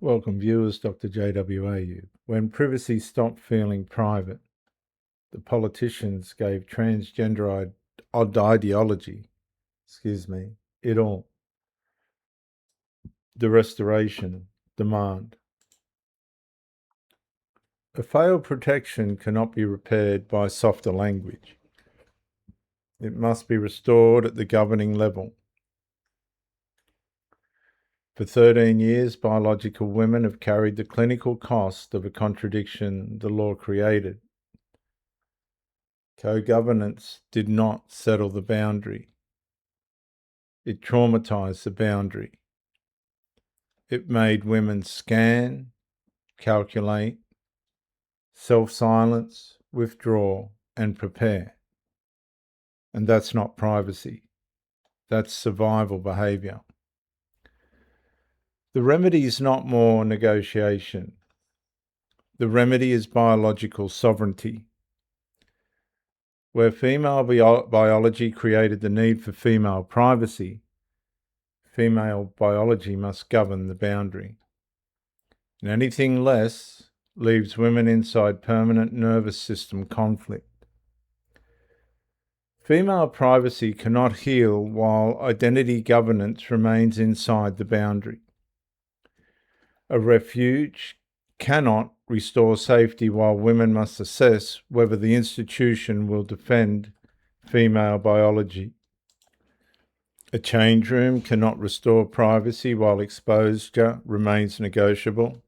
Welcome viewers, Dr. JWAU. When privacy stopped feeling private, the politicians gave transgender ideology, it all. The restoration demand. A failed protection cannot be repaired by softer language. It must be restored at the governing level. For 13 years, biological women have carried the clinical cost of a contradiction the law created. Co-governance did not settle the boundary. It traumatized the boundary. It made women scan, calculate, self-silence, withdraw, and prepare. And that's not privacy. That's survival behaviour. The remedy is not more negotiation. The remedy is biological sovereignty. Where female biology created the need for female privacy, female biology must govern the boundary. And anything less leaves women inside permanent nervous system conflict. Female privacy cannot heal while identity governance remains inside the boundary. A refuge cannot restore safety while women must assess whether the institution will defend female biology. A change room cannot restore privacy while exposure remains negotiable.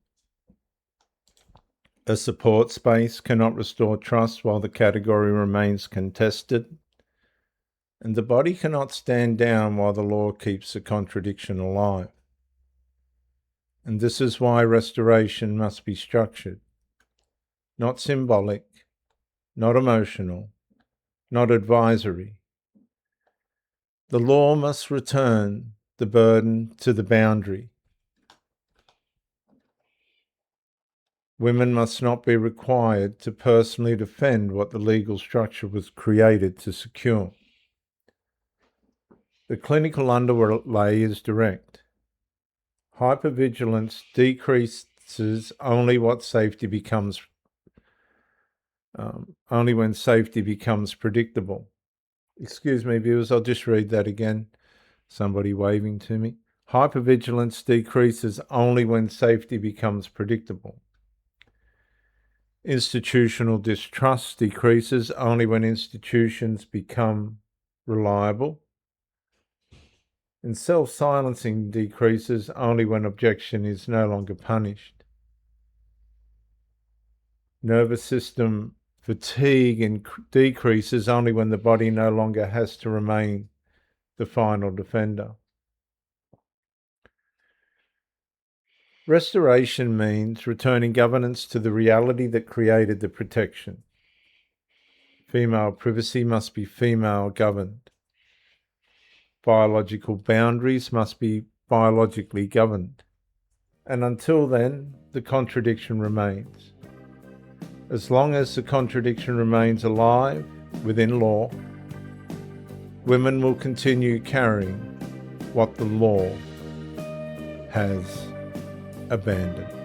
A support space cannot restore trust while the category remains contested. And the body cannot stand down while the law keeps the contradiction alive. And this is why restoration must be structured, not symbolic, not emotional, not advisory. The law must return the burden to the boundary. Women must not be required to personally defend what the legal structure was created to secure. The clinical underlay is direct. Hypervigilance decreases only when safety becomes predictable. Excuse me, viewers, I'll just read that again. Somebody waving to me. Hypervigilance decreases only when safety becomes predictable. Institutional distrust decreases only when institutions become reliable. And self-silencing decreases only when objection is no longer punished. Nervous system fatigue decreases only when the body no longer has to remain the final defender. Restoration means returning governance to the reality that created the protection. Female privacy must be female governed. Biological boundaries must be biologically governed. And until then, the contradiction remains. As long as the contradiction remains alive within law, women will continue carrying what the law has abandoned.